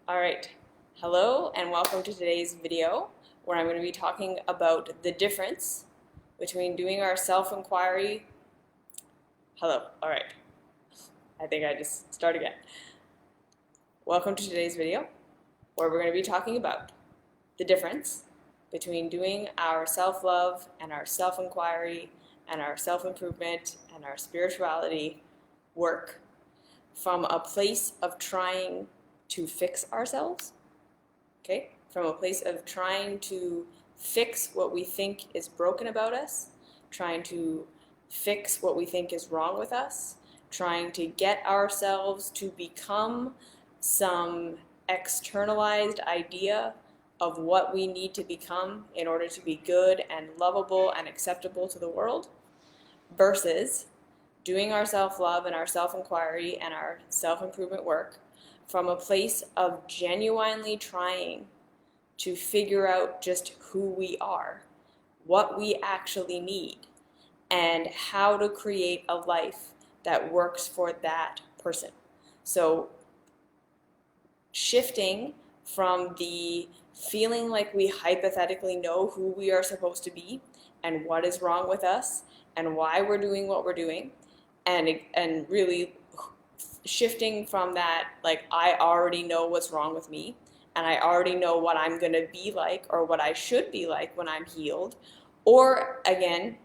All right, hello and welcome to today's video where I'm going to be talking about the difference between doing our self-inquiry. Hello, all right, I think I just start again. Welcome to today's video where we're going to be talking about the difference between doing our self-love and our self-inquiry and our self-improvement and our spirituality work from a place of trying to fix ourselves, okay? From a place of trying to fix what we think is broken about us, trying to fix what we think is wrong with us, trying to get ourselves to become some externalized idea of what we need to become in order to be good and lovable and acceptable to the world, versus doing our self-love and our self-inquiry and our self-improvement work from a place of genuinely trying to figure out just who we are, what we actually need, and how to create a life that works for that person. So shifting from the feeling like we hypothetically know who we are supposed to be and what is wrong with us and why we're doing what we're doing, and really shifting from that, like, I already know what's wrong with me and I already know what I'm going to be like or what I should be like when I'm healed. Or again,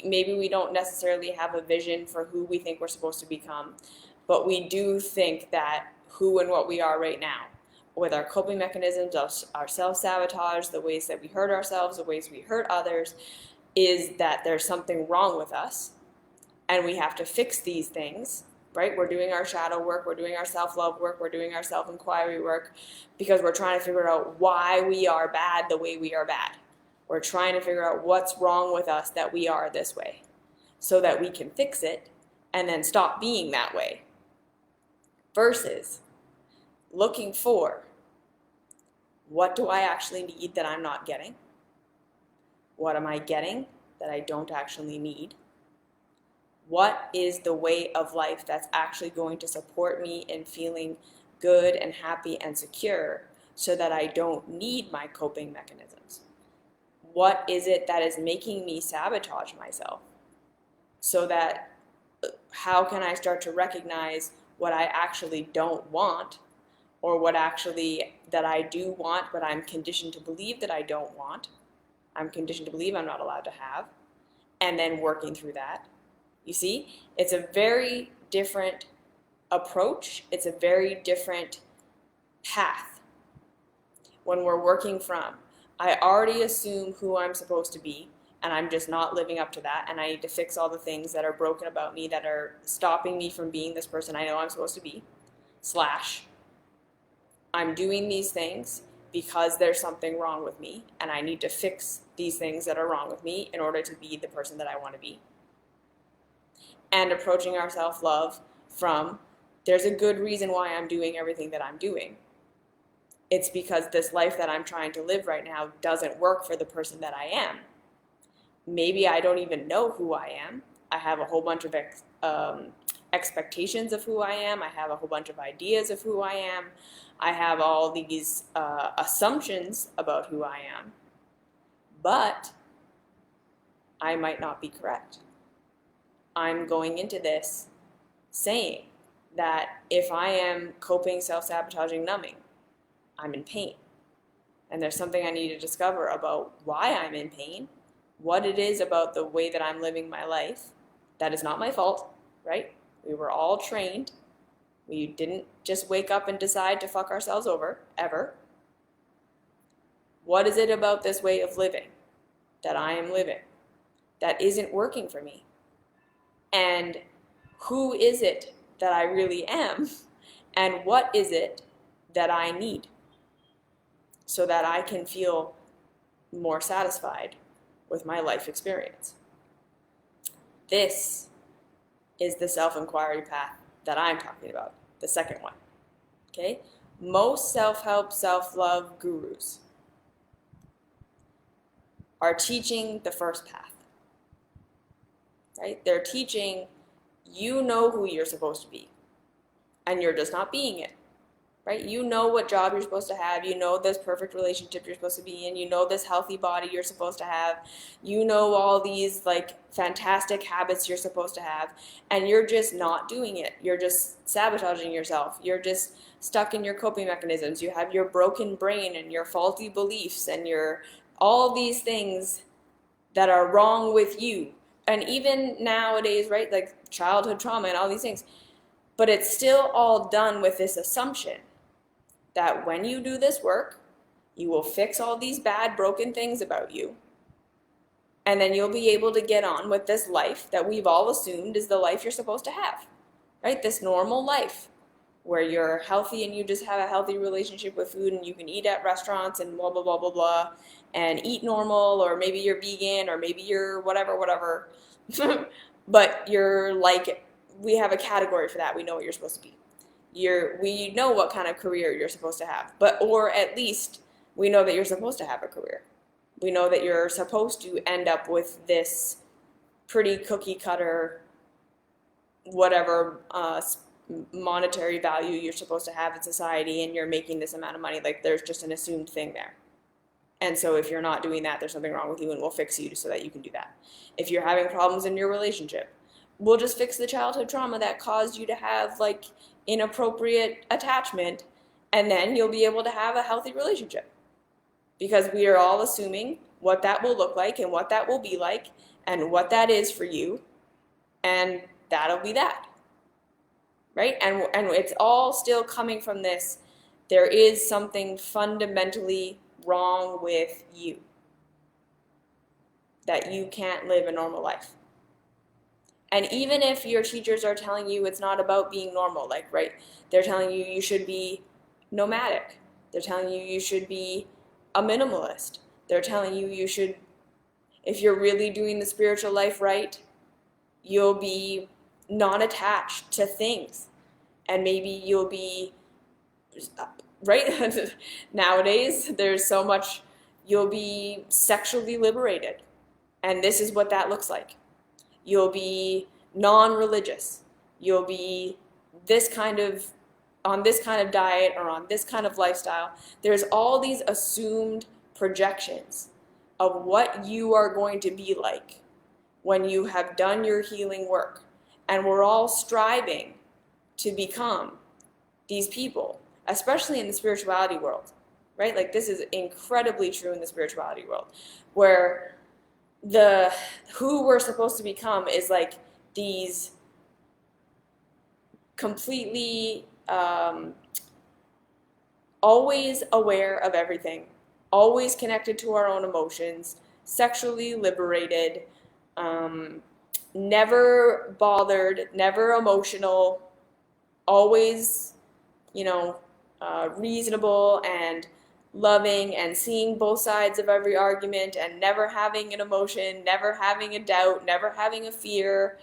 maybe we don't necessarily have a vision for who we think we're supposed to become, but we do think that who and what we are right now, with our coping mechanisms, our self-sabotage, the ways that we hurt ourselves, the ways we hurt others, is that there's something wrong with us and we have to fix these things. Right? We're doing our shadow work, we're doing our self-love work, we're doing our self-inquiry work because we're trying to figure out why we are bad the way we are bad. We're trying to figure out what's wrong with us that we are this way so that we can fix it and then stop being that way. Versus looking for, what do I actually need that I'm not getting? What am I getting that I don't actually need? What is the way of life that's actually going to support me in feeling good and happy and secure so that I don't need my coping mechanisms? What is it that is making me sabotage myself? So that, how can I start to recognize what I actually don't want, or what actually that I do want but I'm conditioned to believe that I don't want, I'm conditioned to believe I'm not allowed to have, and then working through that. You see, it's a very different approach. It's a very different path when we're working from, I already assume who I'm supposed to be, and I'm just not living up to that, and I need to fix all the things that are broken about me that are stopping me from being this person I know I'm supposed to be, slash, I'm doing these things because there's something wrong with me, and I need to fix these things that are wrong with me in order to be the person that I want to be. And approaching our self-love from, there's a good reason why I'm doing everything that I'm doing. It's because this life that I'm trying to live right now doesn't work for the person that I am. Maybe I don't even know who I am. I have a whole bunch of expectations of who I am. I have a whole bunch of ideas of who I am. I have all these assumptions about who I am. But I might not be correct. I'm going into this saying that if I am coping, self-sabotaging, numbing, I'm in pain. And there's something I need to discover about why I'm in pain, what it is about the way that I'm living my life that is not my fault, right? We were all trained. We didn't just wake up and decide to fuck ourselves over, ever. What is it about this way of living that I am living that isn't working for me? And who is it that I really am? And what is it that I need so that I can feel more satisfied with my life experience? This is the self-inquiry path that I'm talking about, the second one. Okay? Most self-help, self-love gurus are teaching the first path. Right? They're teaching, you know who you're supposed to be, and you're just not being it. right? You know what job you're supposed to have. You know this perfect relationship you're supposed to be in. You know this healthy body you're supposed to have. You know all these like fantastic habits you're supposed to have. And you're just not doing it. You're just sabotaging yourself. You're just stuck in your coping mechanisms. You have your broken brain and your faulty beliefs and your all these things that are wrong with you. And even nowadays, right, like childhood trauma and all these things. But it's still all done with this assumption that when you do this work, you will fix all these bad, broken things about you. And then you'll be able to get on with this life that we've all assumed is the life you're supposed to have, right? This normal life where you're healthy and you just have a healthy relationship with food and you can eat at restaurants and blah, blah, blah, blah, blah, and eat normal, or maybe you're vegan, or maybe you're whatever, whatever. But you're like, we have a category for that. We know what you're supposed to be. We know what kind of career you're supposed to have, or at least we know that you're supposed to have a career. We know that you're supposed to end up with this pretty cookie cutter, whatever monetary value you're supposed to have in society, and you're making this amount of money. Like there's just an assumed thing there. And so if you're not doing that, there's something wrong with you, and we'll fix you so that you can do that. If you're having problems in your relationship, we'll just fix the childhood trauma that caused you to have like inappropriate attachment, and then you'll be able to have a healthy relationship. Because we are all assuming what that will look like and what that will be like and what that is for you, and that'll be that. Right? And it's all still coming from this, there is something fundamentally wrong with you, that you can't live a normal life. And even if your teachers are telling you it's not about being normal, like, right, they're telling you you should be nomadic. They're telling you you should be a minimalist. They're telling you you should, if you're really doing the spiritual life right, you'll be non-attached to things. And maybe you'll be, right? Nowadays, there's so much, you'll be sexually liberated. And this is what that looks like. You'll be non-religious. You'll be this kind of, on this kind of diet or on this kind of lifestyle. There's all these assumed projections of what you are going to be like when you have done your healing work. And we're all striving to become these people, especially in the spirituality world, right? Like this is incredibly true in the spirituality world, where who we're supposed to become is like these completely always aware of everything, always connected to our own emotions, sexually liberated, never bothered, never emotional, always, reasonable and loving and seeing both sides of every argument and never having an emotion, never having a doubt, never having a fear,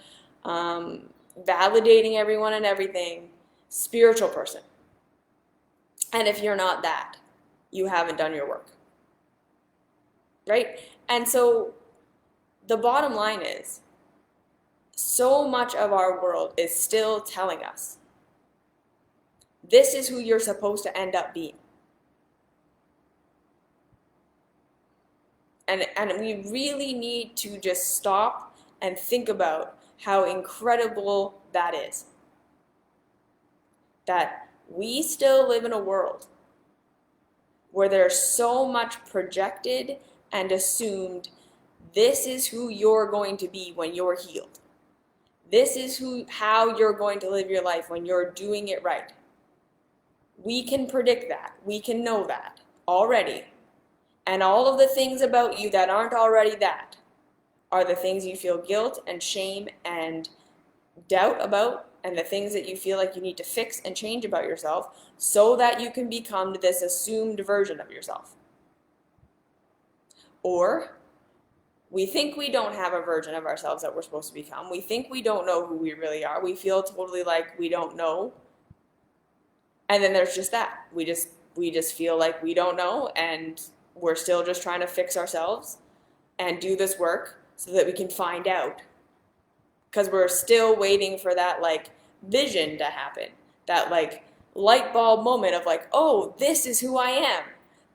validating everyone and everything, spiritual person. And if you're not that, you haven't done your work, right? And so the bottom line is, so much of our world is still telling us, this is who you're supposed to end up being. And we really need to just stop and think about how incredible that is. That we still live in a world where there's so much projected and assumed, this is who you're going to be when you're healed. This is how you're going to live your life when you're doing it right. We can predict that. We can know that already. And all of the things about you that aren't already that are the things you feel guilt and shame and doubt about, and the things that you feel like you need to fix and change about yourself so that you can become this assumed version of yourself. Or we think we don't have a version of ourselves that we're supposed to become. We think we don't know who we really are. We feel totally like we don't know. And then there's just that. We just feel like we don't know, and we're still just trying to fix ourselves and do this work so that we can find out. Because we're still waiting for that like vision to happen. That like light bulb moment of like, oh, this is who I am.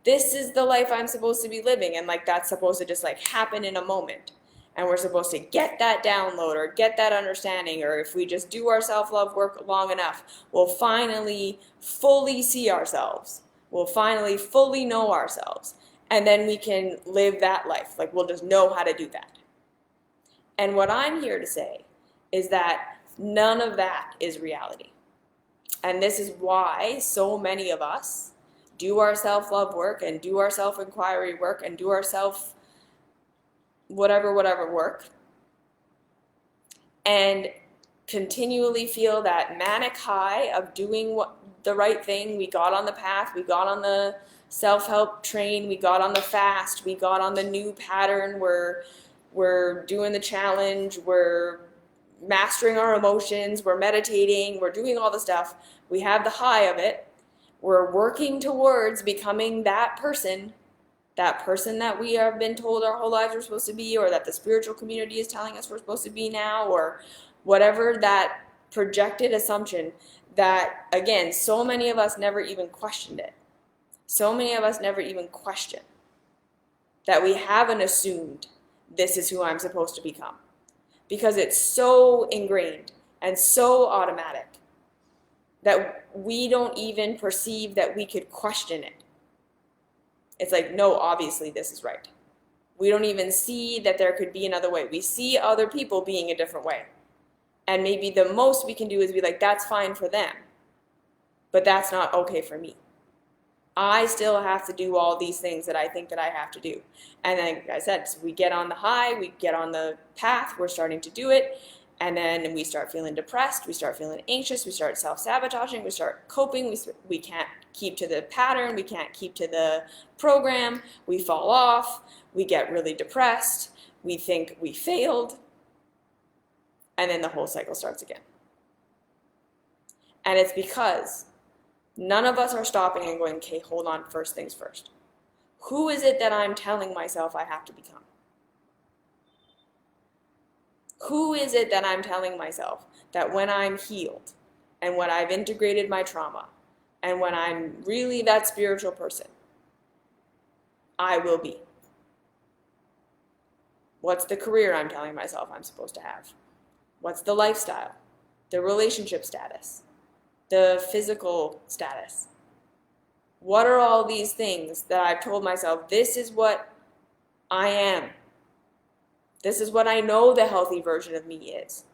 This is the life I'm supposed to be living. And like that's supposed to just like happen in a moment. And we're supposed to get that download or get that understanding, or if we just do our self-love work long enough, we'll finally fully see ourselves. We'll finally fully know ourselves. And then we can live that life. Like we'll just know how to do that. And what I'm here to say is that none of that is reality. And this is why so many of us do our self-love work and do our self-inquiry work and do our whatever work, and continually feel that manic high of doing the right thing. We got on the path, we got on the self-help train, we got on the fast, we got on the new pattern, we're doing the challenge, we're mastering our emotions, we're meditating, we're doing all the stuff. We have the high of it. We're working towards becoming that person that we have been told our whole lives we're supposed to be, or that the spiritual community is telling us we're supposed to be now, or whatever that projected assumption that, again, so many of us never even questioned it. So many of us never even question that we haven't assumed this is who I'm supposed to become, because it's so ingrained and so automatic that we don't even perceive that we could question it. It's like, no, obviously this is right. We don't even see that there could be another way. We see other people being a different way. And maybe the most we can do is be like, that's fine for them, but that's not okay for me. I still have to do all these things that I think that I have to do. And then, like I said, so we get on the high, we get on the path, we're starting to do it, and then we start feeling depressed, we start feeling anxious, we start self-sabotaging, we start coping, we can't keep to the pattern, we can't keep to the program, we fall off, we get really depressed, we think we failed, and then the whole cycle starts again. And it's because none of us are stopping and going, okay, hold on, first things first. Who is it that I'm telling myself I have to become? Who is it that I'm telling myself that when I'm healed and when I've integrated my trauma and when I'm really that spiritual person, I will be? What's the career I'm telling myself I'm supposed to have? What's the lifestyle? The relationship status? The physical status? What are all these things that I've told myself, this is what I am? This is what I know the healthy version of me is.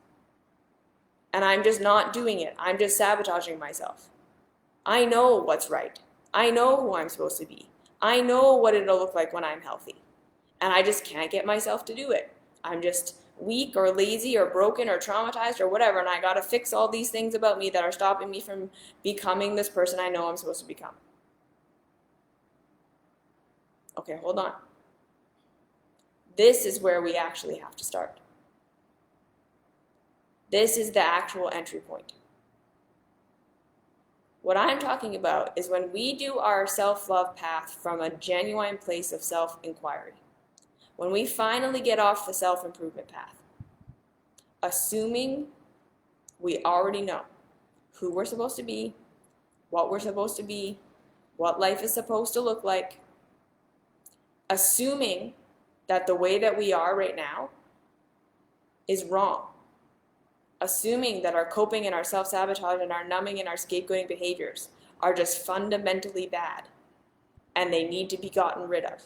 And I'm just not doing it. I'm just sabotaging myself. I know what's right. I know who I'm supposed to be. I know what it'll look like when I'm healthy. And I just can't get myself to do it. I'm just weak or lazy or broken or traumatized or whatever, and I gotta fix all these things about me that are stopping me from becoming this person I know I'm supposed to become. Okay, hold on. This is where we actually have to start. This is the actual entry point. What I'm talking about is when we do our self-love path from a genuine place of self-inquiry. When we finally get off the self-improvement path, assuming we already know who we're supposed to be, what we're supposed to be, what life is supposed to look like, assuming that the way that we are right now is wrong, assuming that our coping and our self-sabotage and our numbing and our scapegoating behaviors are just fundamentally bad and they need to be gotten rid of,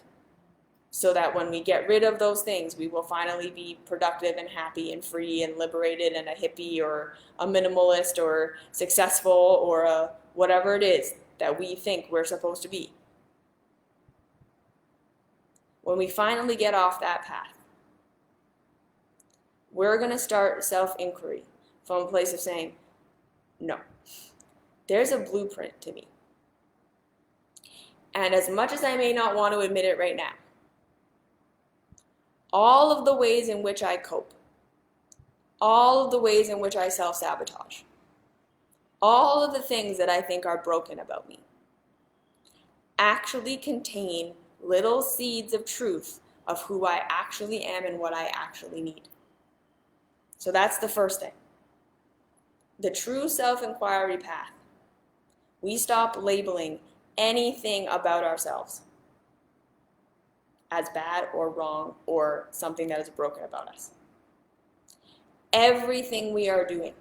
so that when we get rid of those things, we will finally be productive and happy and free and liberated and a hippie or a minimalist or successful or a whatever it is that we think we're supposed to be. When we finally get off that path, we're going to start self-inquiry from a place of saying, no, there's a blueprint to me. And as much as I may not want to admit it right now, all of the ways in which I cope, all of the ways in which I self-sabotage, all of the things that I think are broken about me actually contain little seeds of truth of who I actually am and what I actually need. So that's the first thing. The true self-inquiry path We stop labeling anything about ourselves as bad or wrong or something that is broken about us. Everything we are doing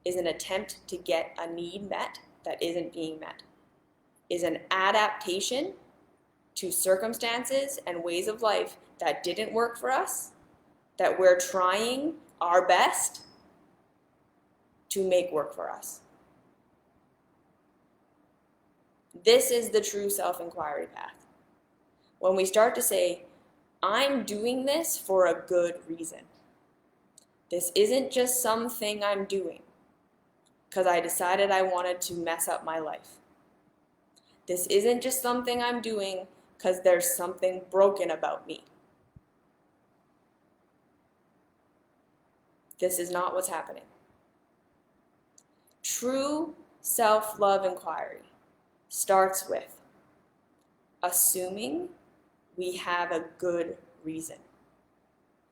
is an attempt to get a need met that isn't being met, is an adaptation to circumstances and ways of life that didn't work for us, that we're trying our best to make work for us. This is the true self-inquiry path. When we start to say, I'm doing this for a good reason. This isn't just something I'm doing because I decided I wanted to mess up my life. This isn't just something I'm doing because there's something broken about me. This is not what's happening. True self-love inquiry starts with assuming we have a good reason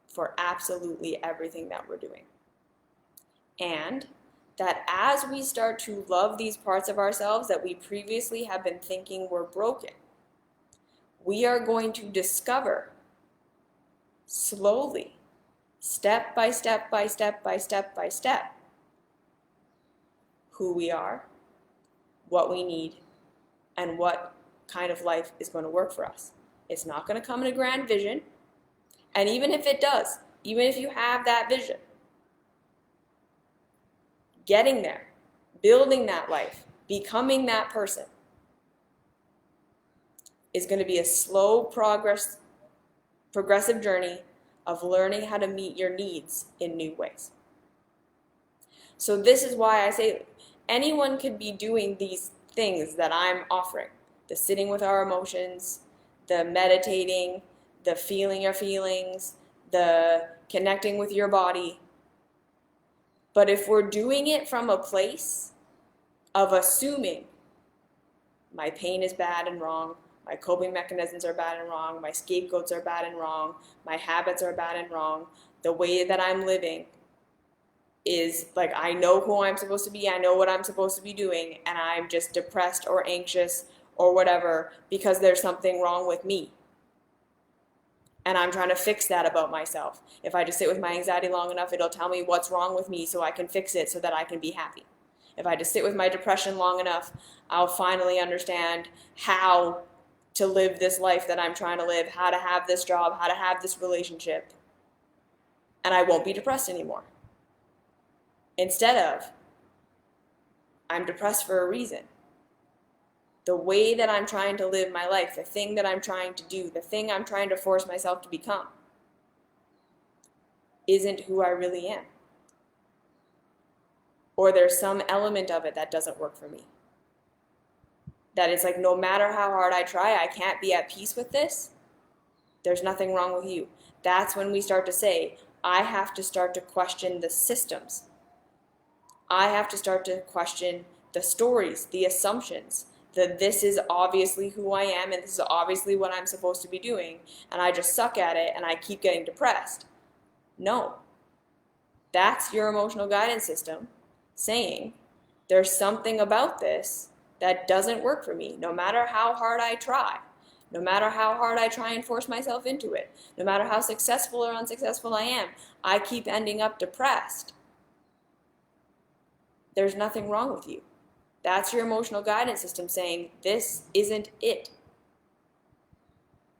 for absolutely everything that we're doing. And that as we start to love these parts of ourselves that we previously have been thinking were broken, we are going to discover slowly, step by step by step by step by step, who we are, what we need, and what kind of life is going to work for us. It's not going to come in a grand vision. And even if it does, even if you have that vision, getting there, building that life, becoming that person is going to be a slow progressive journey of learning how to meet your needs in new ways. So this is why I say anyone could be doing these things that I'm offering. The sitting with our emotions, the meditating, the feeling your feelings, the connecting with your body. But if we're doing it from a place of assuming my pain is bad and wrong, my coping mechanisms are bad and wrong, my scapegoats are bad and wrong, my habits are bad and wrong, the way that I'm living is like I know who I'm supposed to be, I know what I'm supposed to be doing, and I'm just depressed or anxious or whatever because there's something wrong with me. And I'm trying to fix that about myself. If I just sit with my anxiety long enough, it'll tell me what's wrong with me so I can fix it so that I can be happy. If I just sit with my depression long enough, I'll finally understand how to live this life that I'm trying to live, how to have this job, how to have this relationship, and I won't be depressed anymore. Instead of, I'm depressed for a reason. The way that I'm trying to live my life, the thing that I'm trying to do, the thing I'm trying to force myself to become, isn't who I really am. Or there's some element of it that doesn't work for me. That it's like no matter how hard I try, I can't be at peace with this. There's nothing wrong with you. That's when we start to say, I have to start to question the systems. I have to start to question the stories, the assumptions, that this is obviously who I am and this is obviously what I'm supposed to be doing, and I just suck at it and I keep getting depressed. No. That's your emotional guidance system saying there's something about this that doesn't work for me, no matter how hard I try, no matter how hard I try and force myself into it, no matter how successful or unsuccessful I am, I keep ending up depressed. There's nothing wrong with you. That's your emotional guidance system saying, this isn't it.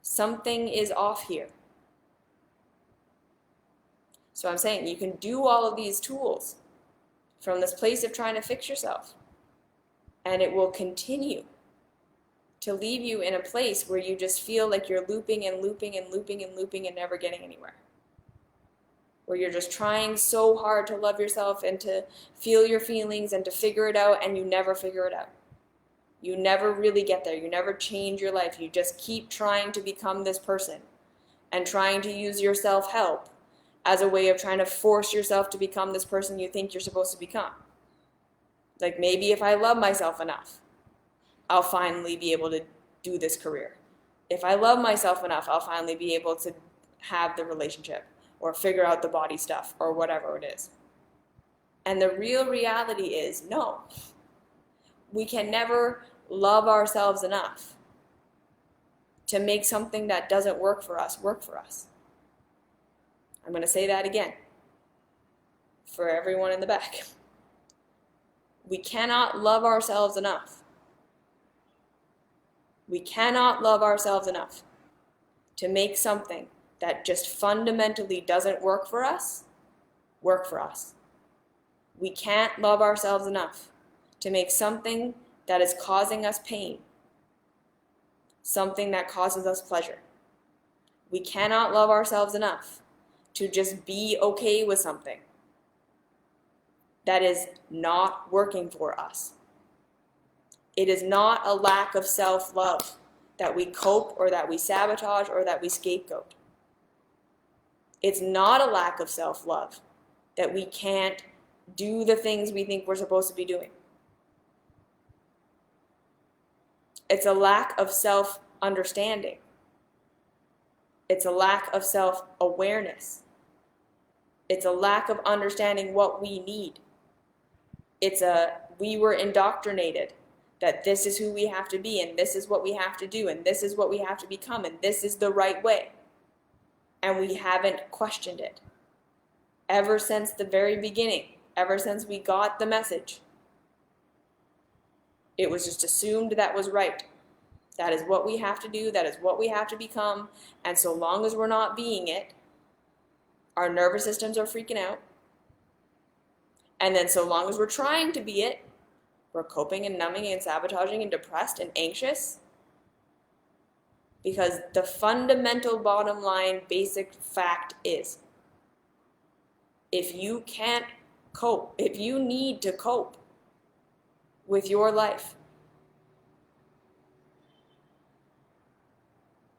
Something is off here. So I'm saying you can do all of these tools from this place of trying to fix yourself, and it will continue to leave you in a place where you just feel like you're looping and looping and looping and looping and never getting anywhere. Where you're just trying so hard to love yourself and to feel your feelings and to figure it out, and you never figure it out. You never really get there. You never change your life. You just keep trying to become this person and trying to use your self-help as a way of trying to force yourself to become this person you think you're supposed to become. Like maybe if I love myself enough, I'll finally be able to do this career. If I love myself enough, I'll finally be able to have the relationship or figure out the body stuff or whatever it is. And the real reality is, no. We can never love ourselves enough to make something that doesn't work for us work for us. I'm going to say that again for everyone in the back. We cannot love ourselves enough. We cannot love ourselves enough to make something that just fundamentally doesn't work for us work for us. We can't love ourselves enough to make something that is causing us pain something that causes us pleasure. We cannot love ourselves enough to just be okay with something that is not working for us. It is not a lack of self-love that we cope or that we sabotage or that we scapegoat. It's not a lack of self-love that we can't do the things we think we're supposed to be doing. It's a lack of self-understanding. It's a lack of self-awareness. It's a lack of understanding what we need. We were indoctrinated that this is who we have to be, and this is what we have to do, and this is what we have to become, and this is the right way. And we haven't questioned it. Ever since the very beginning, ever since we got the message, it was just assumed that was right. That is what we have to do, that is what we have to become, and so long as we're not being it, our nervous systems are freaking out. And then so long as we're trying to be it, we're coping and numbing and sabotaging and depressed and anxious. Because the fundamental bottom line basic fact is, if you can't cope, if you need to cope with your life,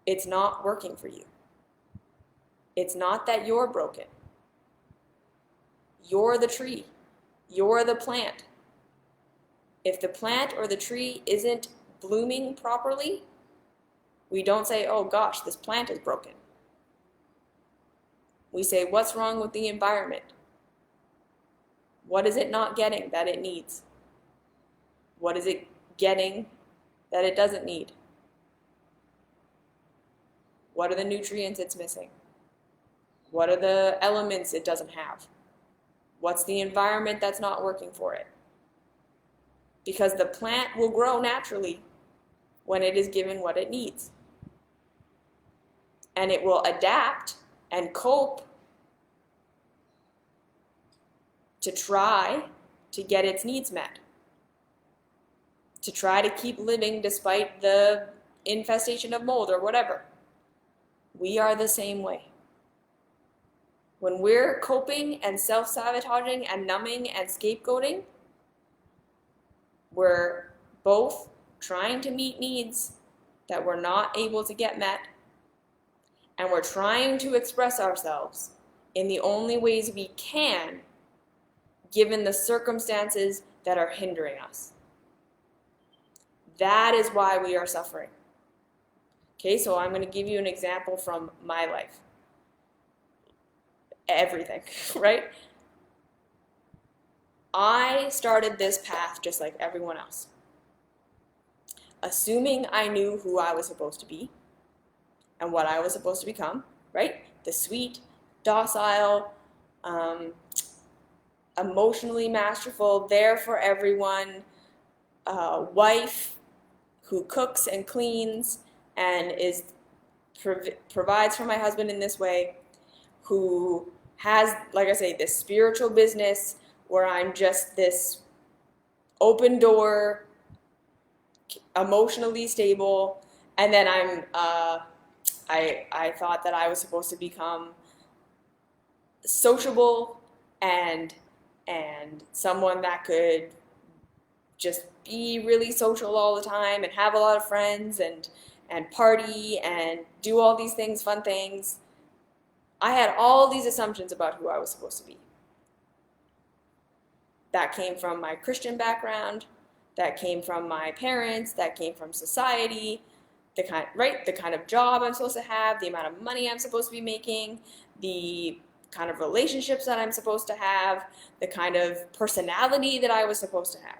it's not working for you. It's not that you're broken. You're the tree. You're the plant. If the plant or the tree isn't blooming properly, we don't say, oh gosh, this plant is broken. We say, what's wrong with the environment? What is it not getting that it needs? What is it getting that it doesn't need? What are the nutrients it's missing? What are the elements it doesn't have? What's the environment that's not working for it? Because the plant will grow naturally when it is given what it needs. And it will adapt and cope to try to get its needs met. To try to keep living despite the infestation of mold or whatever. We are the same way. When we're coping and self-sabotaging and numbing and scapegoating, we're both trying to meet needs that we're not able to get met, and we're trying to express ourselves in the only ways we can, given the circumstances that are hindering us. That is why we are suffering. Okay, so I'm going to give you an example from my life. Everything, right? I started this path just like everyone else, assuming I knew who I was supposed to be and what I was supposed to become, right? The sweet, docile, emotionally masterful, there for everyone, wife who cooks and cleans and provides for my husband in this way, who has, like I say, this spiritual business where I'm just this open door, emotionally stable, and then I thought that I was supposed to become sociable and someone that could just be really social all the time and have a lot of friends and party and do all these things, fun things. I had all these assumptions about who I was supposed to be. That came from my Christian background, that came from my parents, that came from society, the kind of job I'm supposed to have, the amount of money I'm supposed to be making, the kind of relationships that I'm supposed to have, the kind of personality that I was supposed to have.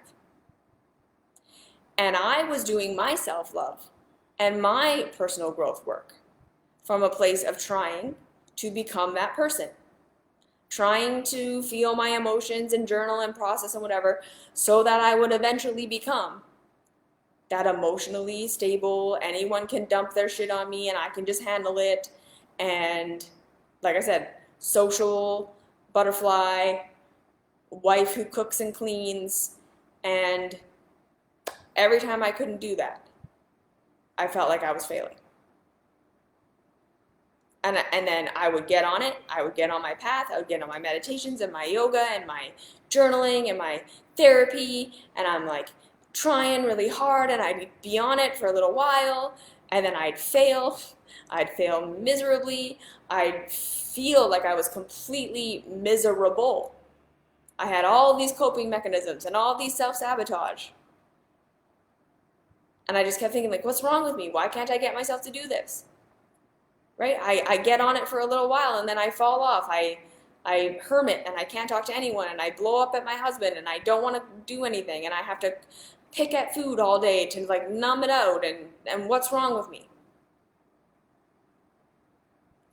And I was doing my self-love and my personal growth work from a place of trying to become that person, trying to feel my emotions and journal and process and whatever, so that I would eventually become that emotionally stable, anyone can dump their shit on me and I can just handle it. And like I said, social butterfly, wife who cooks and cleans. And every time I couldn't do that, I felt like I was failing. And then I would get on it. I would get on my path. I would get on my meditations and my yoga and my journaling and my therapy. And I'm like trying really hard, and I'd be on it for a little while. And then I'd fail. I'd fail miserably. I'd feel like I was completely miserable. I had all these coping mechanisms and all these self-sabotage. And I just kept thinking, like, what's wrong with me? Why can't I get myself to do this? Right? I get on it for a little while and then I fall off. I hermit and I can't talk to anyone and I blow up at my husband and I don't want to do anything and I have to pick at food all day to like numb it out, and what's wrong with me?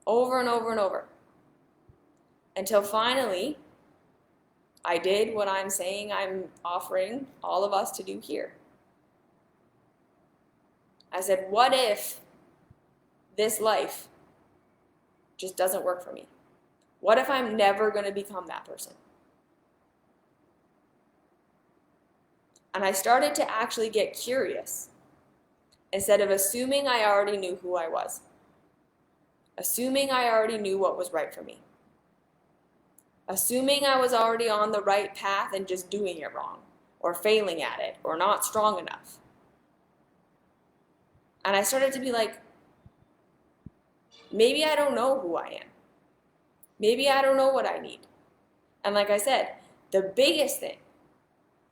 Over and over and over. Until finally I did what I'm saying I'm offering all of us to do here. I said, what if this life just doesn't work for me? What if I'm never going to become that person? And I started to actually get curious instead of assuming I already knew who I was, assuming I already knew what was right for me, assuming I was already on the right path and just doing it wrong or failing at it or not strong enough. And I started to be like, maybe I don't know who I am. Maybe I don't know what I need. And like I said, the biggest thing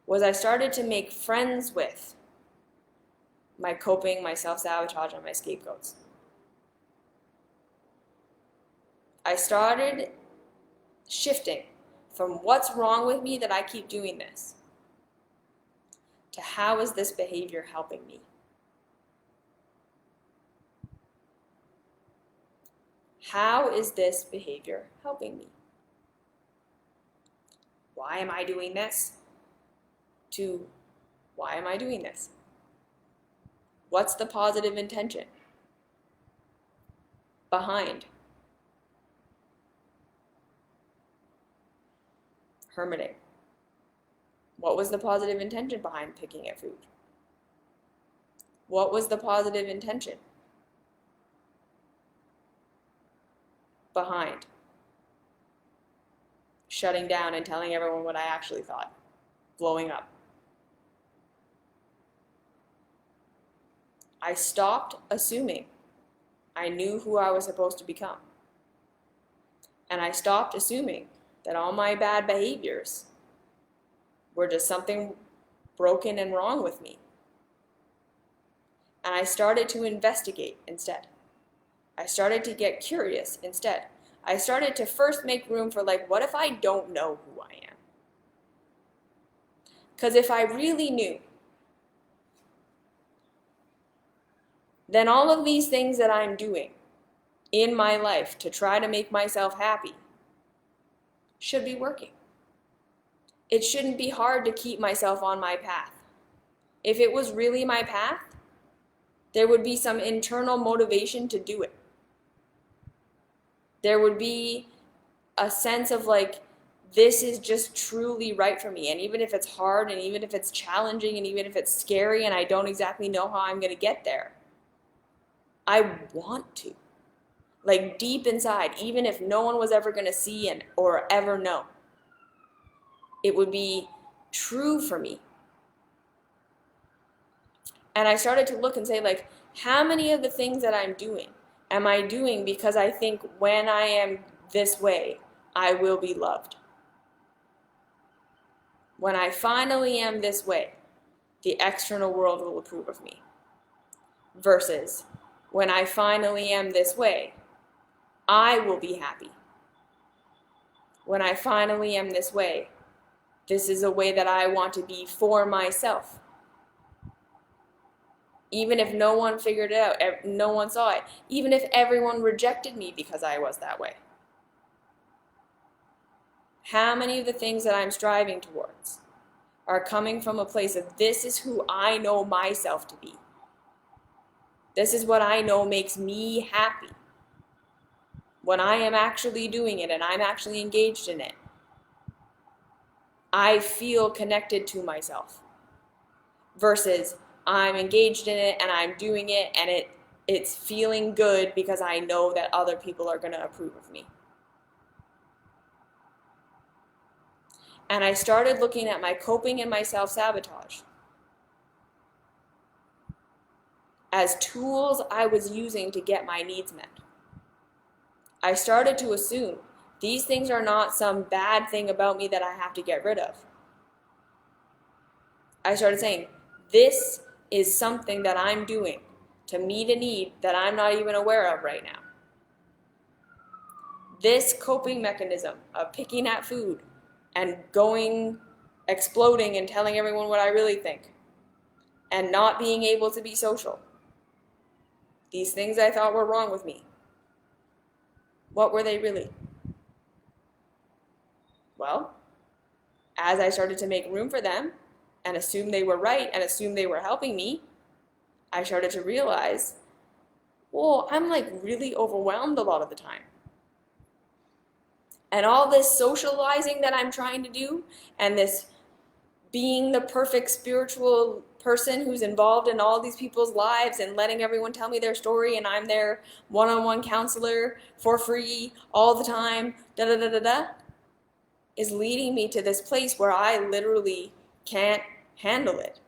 was I started to make friends with my coping, my self-sabotage, and my scapegoats. I started shifting from what's wrong with me that I keep doing this to how is this behavior helping me? How is this behavior helping me? Why am I doing this? To why am I doing this? What's the positive intention behind hermiting? What was the positive intention behind picking at food? What was the positive intention behind shutting down and telling everyone what I actually thought, blowing up? I stopped assuming I knew who I was supposed to become. And I stopped assuming that all my bad behaviors were just something broken and wrong with me. And I started to investigate instead. I started to get curious instead. I started to first make room for, like, what if I don't know who I am? Because if I really knew, then all of these things that I'm doing in my life to try to make myself happy should be working. It shouldn't be hard to keep myself on my path. If it was really my path, there would be some internal motivation to do it. There would be a sense of like, this is just truly right for me. And even if it's hard and even if it's challenging and even if it's scary and I don't exactly know how I'm going to get there, I want to. Like deep inside, even if no one was ever going to see and or ever know, it would be true for me. And I started to look and say, like, how many of the things that I'm doing am I doing because I think when I am this way, I will be loved? When I finally am this way, the external world will approve of me. Versus, when I finally am this way, I will be happy. When I finally am this way, this is a way that I want to be for myself. Even if no one figured it out, no one saw it, even if everyone rejected me because I was that way. How many of the things that I'm striving towards are coming from a place of this is who I know myself to be. This is what I know makes me happy. When I am actually doing it and I'm actually engaged in it, I feel connected to myself. Versus I'm engaged in it and I'm doing it and it's feeling good because I know that other people are going to approve of me. And I started looking at my coping and my self-sabotage as tools I was using to get my needs met. I started to assume these things are not some bad thing about me that I have to get rid of. I started saying, this is something that I'm doing to meet a need that I'm not even aware of right now. This coping mechanism of picking at food and exploding and telling everyone what I really think and not being able to be social. These things I thought were wrong with me. What were they really? Well, as I started to make room for them and assume they were right and assume they were helping me, I started to realize, well, I'm like really overwhelmed a lot of the time. And all this socializing that I'm trying to do and this being the perfect spiritual person who's involved in all these people's lives and letting everyone tell me their story and I'm their one-on-one counselor for free all the time, is leading me to this place where I literally can't handle it.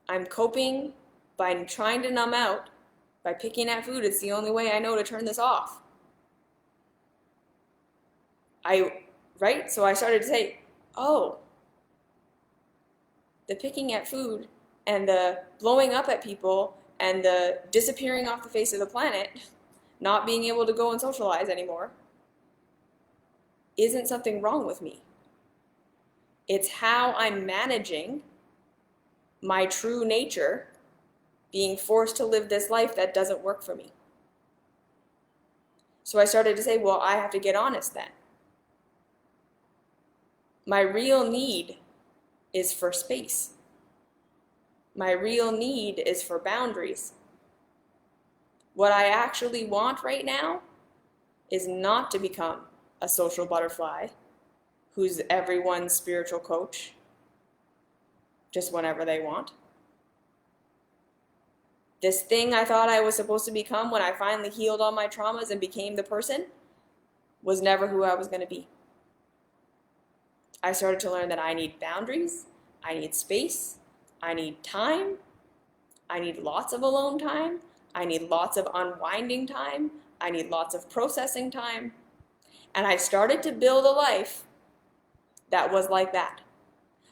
I'm coping by trying to numb out, by picking at food. It's the only way I know to turn this off. So I started to say, oh, the picking at food and the blowing up at people and the disappearing off the face of the planet, not being able to go and socialize anymore, isn't something wrong with me. It's how I'm managing my true nature being forced to live this life that doesn't work for me. So I started to say, well, I have to get honest then. My real need is for space. My real need is for boundaries. What I actually want right now is not to become a social butterfly who's everyone's spiritual coach just whenever they want. This thing I thought I was supposed to become when I finally healed all my traumas and became the person was never who I was going to be. I started to learn that I need boundaries, I need space, I need time, I need lots of alone time, I need lots of unwinding time, I need lots of processing time. And I started to build a life that was like that.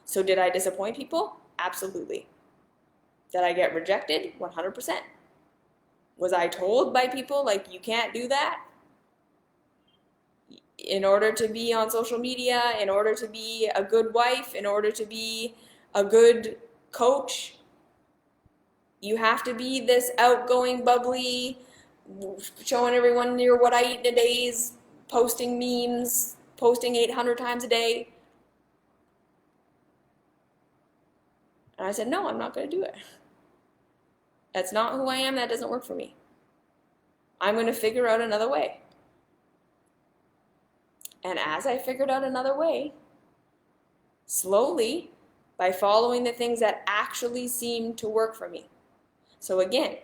So did I disappoint people? Absolutely. Did I get rejected? 100%. Was I told by people like, you can't do that? In order to be on social media, in order to be a good wife, in order to be a good coach, you have to be this outgoing, bubbly, showing everyone what I eat in a day, posting memes, posting 800 times a day. And I said, no, I'm not going to do it. That's not who I am. That doesn't work for me. I'm going to figure out another way. And as I figured out another way, slowly, by following the things that actually seemed to work for me. So again,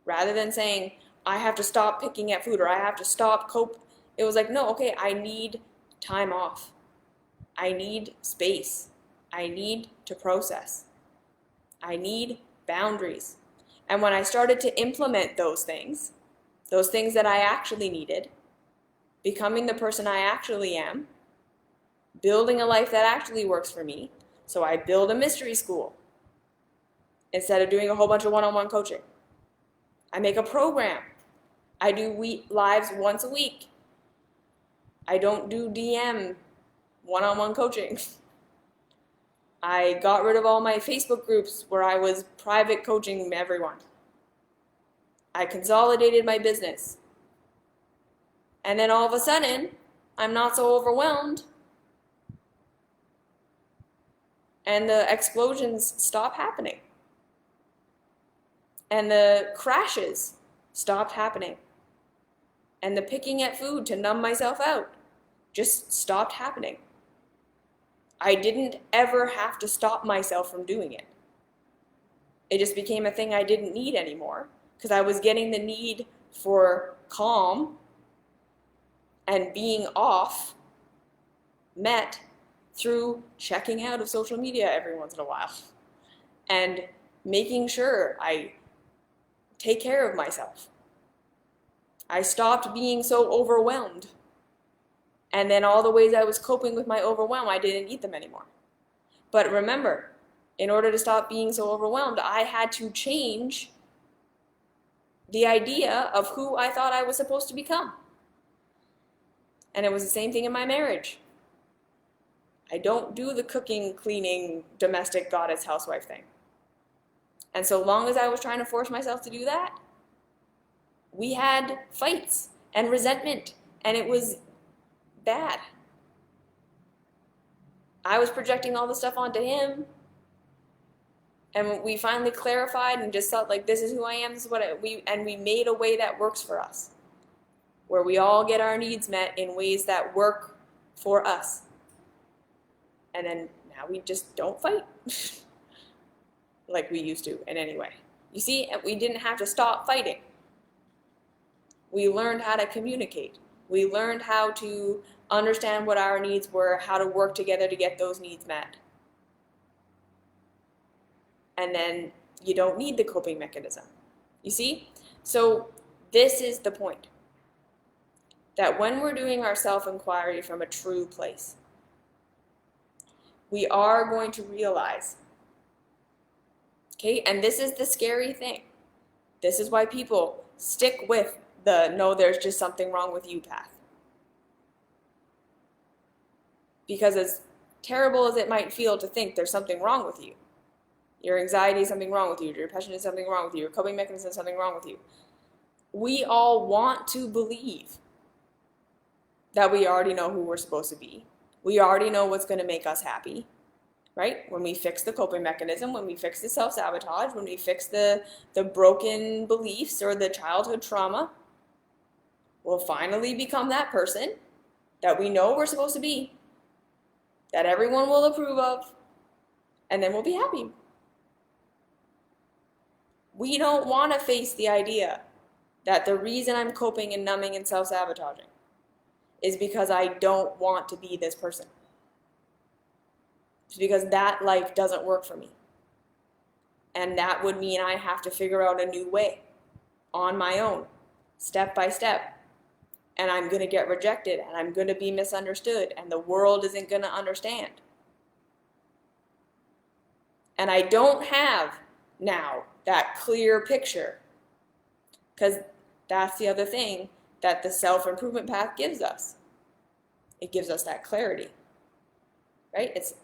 rather than saying, I have to stop picking at food or I have to stop it was like, no, okay, I need time off. I need space. I need to process. I need boundaries. And when I started to implement those things that I actually needed, becoming the person I actually am, building a life that actually works for me. So I build a mystery school instead of doing a whole bunch of one-on-one coaching. I make a program. I do lives once a week. I don't do DM one-on-one coaching. I got rid of all my Facebook groups where I was private coaching everyone. I consolidated my business. And then all of a sudden, I'm not so overwhelmed. And the explosions stop happening. And the crashes stopped happening. And the picking at food to numb myself out just stopped happening. I didn't ever have to stop myself from doing it. It just became a thing I didn't need anymore because I was getting the need for calm and being off met through checking out of social media every once in a while and making sure I take care of myself. I stopped being so overwhelmed. And then all the ways I was coping with my overwhelm, I didn't eat them anymore. But remember, in order to stop being so overwhelmed, I had to change the idea of who I thought I was supposed to become. And it was the same thing in my marriage. I don't do the cooking, cleaning, domestic goddess housewife thing. And so long as I was trying to force myself to do that, we had fights and resentment, and it was bad. I was projecting all the stuff onto him, and we finally clarified and just felt like this is who I am, this is what we made a way that works for us, where we all get our needs met in ways that work for us. And then now we just don't fight like we used to in any way. You see, we didn't have to stop fighting. We learned how to communicate. We learned how to understand what our needs were, how to work together to get those needs met. And then you don't need the coping mechanism. You see? So this is the point. That when we're doing our self-inquiry from a true place, we are going to realize, okay, and this is the scary thing. This is why people stick with the no, there's just something wrong with you path. Because as terrible as it might feel to think there's something wrong with you, your anxiety is something wrong with you, your depression is something wrong with you, your coping mechanism is something wrong with you, we all want to believe that we already know who we're supposed to be. We already know what's going to make us happy, right? When we fix the coping mechanism, when we fix the self-sabotage, when we fix the broken beliefs or the childhood trauma, we'll finally become that person that we know we're supposed to be, that everyone will approve of, and then we'll be happy. We don't want to face the idea that the reason I'm coping and numbing and self-sabotaging is because I don't want to be this person. It's because that life doesn't work for me. And that would mean I have to figure out a new way on my own, step by step. And I'm going to get rejected, and I'm going to be misunderstood, and the world isn't going to understand. And I don't have now that clear picture, because that's the other thing that the self-improvement path gives us. It gives us that clarity, right? It's,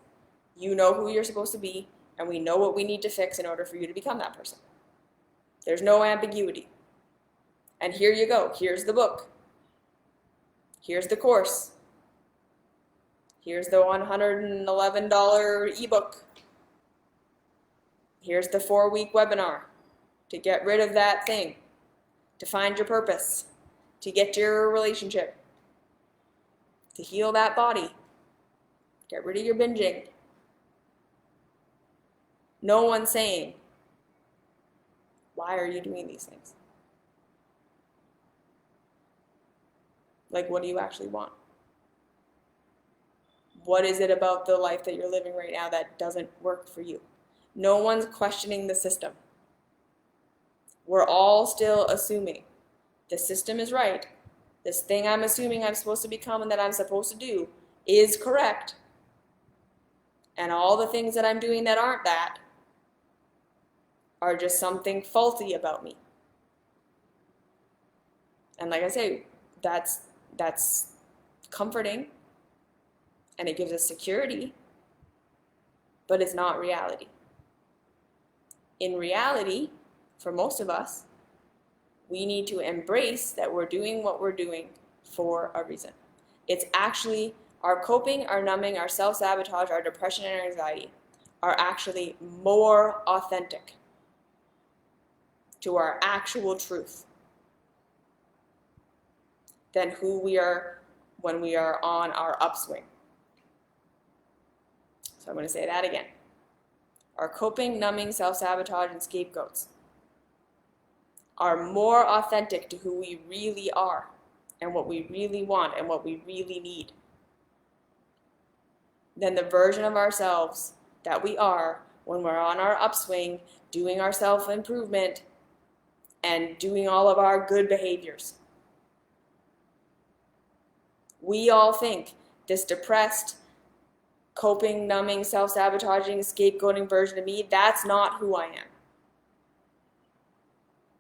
you know who you're supposed to be, and we know what we need to fix in order for you to become that person. There's no ambiguity. And here you go. Here's the book. Here's the course. Here's the $111 ebook. Here's the 4-week webinar to get rid of that thing, to find your purpose, to get your relationship, to heal that body, get rid of your binging. No one's saying, why are you doing these things? Like, what do you actually want? What is it about the life that you're living right now that doesn't work for you? No one's questioning the system. We're all still assuming the system is right. This thing I'm assuming I'm supposed to become and that I'm supposed to do is correct. And all the things that I'm doing that aren't that are just something faulty about me. And like I say, that's comforting, and it gives us security. but it's not reality. In reality, for most of us, we need to embrace that we're doing what we're doing for a reason. It's actually our coping, our numbing, our self-sabotage, our depression and our anxiety are actually more authentic to our actual truth than who we are when we are on our upswing. So I'm going to say that again. Our coping, numbing, self-sabotage, and scapegoats are more authentic to who we really are and what we really want and what we really need than the version of ourselves that we are when we're on our upswing, doing our self-improvement and doing all of our good behaviors. We all think this depressed, coping, numbing, self-sabotaging, scapegoating version of me, that's not who I am.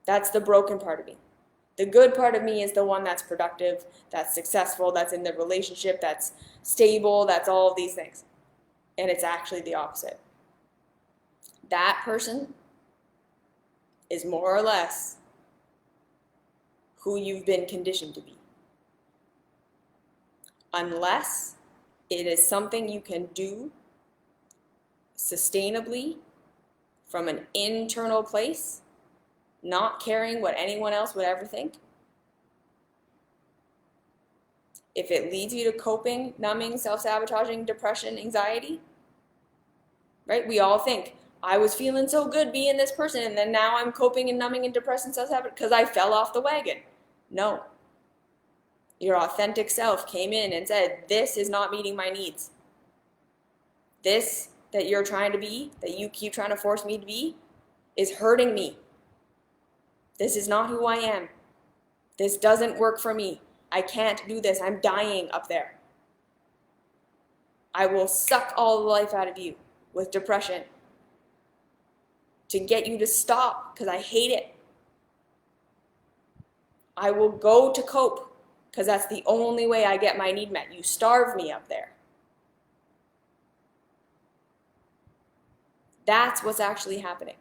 That's the broken part of me. The good part of me is the one that's productive, that's successful, that's in the relationship, that's stable, that's all of these things. And it's actually the opposite. That person is more or less who you've been conditioned to be. Unless it is something you can do sustainably from an internal place, not caring what anyone else would ever think. If it leads you to coping, numbing, self-sabotaging, depression, anxiety, right? We all think, I was feeling so good being this person, and then now I'm coping and numbing and depressed and self-sabotaging because I fell off the wagon. No. Your authentic self came in and said, this is not meeting my needs. This that you're trying to be, that you keep trying to force me to be, is hurting me. This is not who I am. This doesn't work for me. I can't do this. I'm dying up there. I will suck all the life out of you with depression to get you to stop because I hate it. I will go to cope because that's the only way I get my need met. You starve me up there. That's what's actually happening.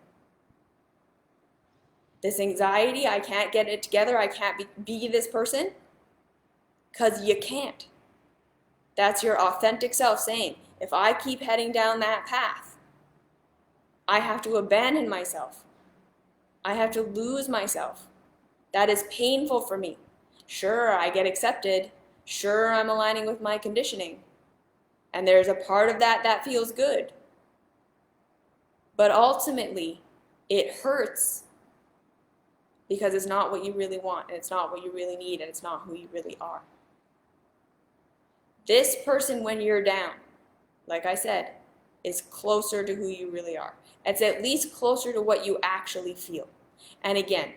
This anxiety, I can't get it together, I can't be this person, because you can't. That's your authentic self saying, if I keep heading down that path, I have to abandon myself. I have to lose myself. That is painful for me. Sure, I get accepted. Sure, I'm aligning with my conditioning. And there's a part of that that feels good. But ultimately, it hurts because it's not what you really want, and it's not what you really need, and it's not who you really are. This person, when you're down, like I said, is closer to who you really are. It's at least closer to what you actually feel. And again,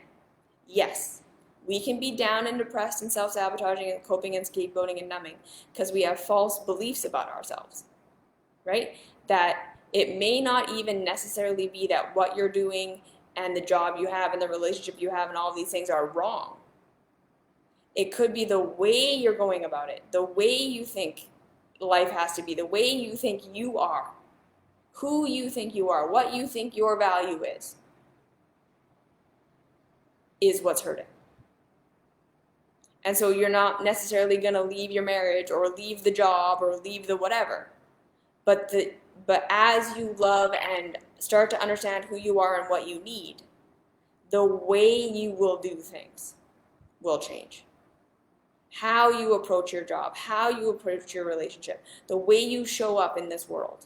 yes, we can be down and depressed and self-sabotaging and coping and scapegoating and numbing because we have false beliefs about ourselves, right? That it may not even necessarily be that what you're doing and the job you have and the relationship you have and all of these things are wrong. It could be the way you're going about it, the way you think life has to be, the way you think you are, who you think you are, what you think your value is what's hurting. And so you're not necessarily going to leave your marriage or leave the job or leave the whatever. But as you love and start to understand who you are and what you need, the way you will do things will change. How you approach your job, how you approach your relationship, the way you show up in this world,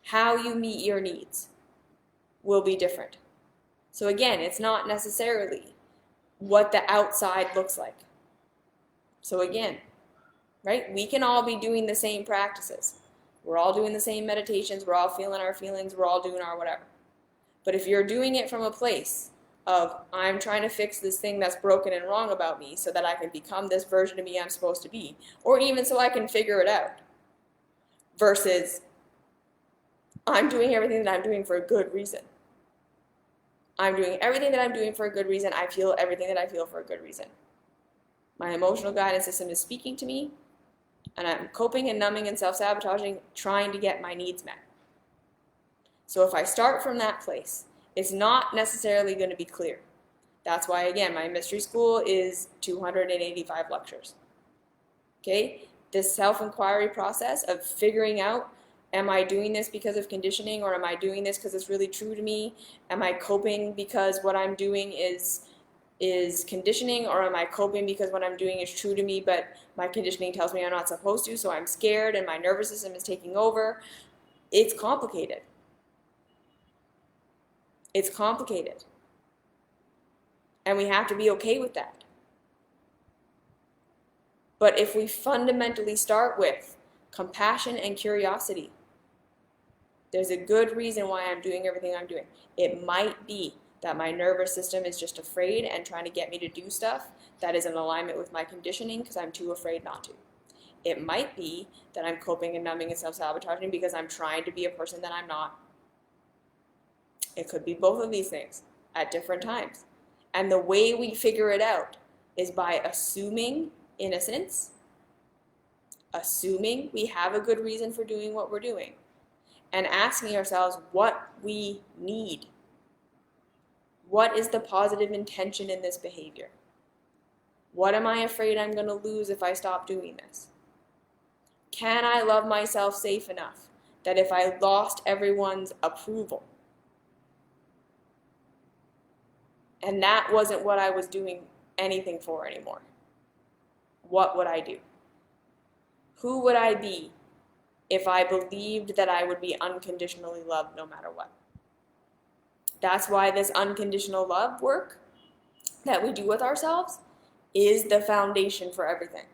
how you meet your needs will be different. So again, it's not necessarily what the outside looks like. So again, right? We can all be doing the same practices. We're all doing the same meditations. We're all feeling our feelings. We're all doing our whatever. But if you're doing it from a place of, I'm trying to fix this thing that's broken and wrong about me so that I can become this version of me I'm supposed to be, or even so I can figure it out, versus I'm doing everything that I'm doing for a good reason. I'm doing everything that I'm doing for a good reason. I feel everything that I feel for a good reason. My emotional guidance system is speaking to me, and I'm coping and numbing and self-sabotaging, trying to get my needs met. So if I start from that place, it's not necessarily going to be clear. That's why, again, my mystery school is 285 lectures. Okay? This self-inquiry process of figuring out, am I doing this because of conditioning, or am I doing this because it's really true to me? Am I coping because what I'm doing is conditioning, or am I coping because what I'm doing is true to me, but my conditioning tells me I'm not supposed to, so I'm scared and my nervous system is taking over? It's complicated. It's complicated. And we have to be okay with that. But if we fundamentally start with compassion and curiosity, there's a good reason why I'm doing everything I'm doing. It might be that my nervous system is just afraid and trying to get me to do stuff that is in alignment with my conditioning because I'm too afraid not to. It might be that I'm coping and numbing and self-sabotaging because I'm trying to be a person that I'm not. It could be both of these things at different times. And the way we figure it out is by assuming innocence, assuming we have a good reason for doing what we're doing, and asking ourselves what we need. What is the positive intention in this behavior? What am I afraid I'm going to lose if I stop doing this? Can I love myself safe enough that if I lost everyone's approval, and that wasn't what I was doing anything for anymore, what would I do? Who would I be if I believed that I would be unconditionally loved no matter what? That's why this unconditional love work that we do with ourselves is the foundation for everything.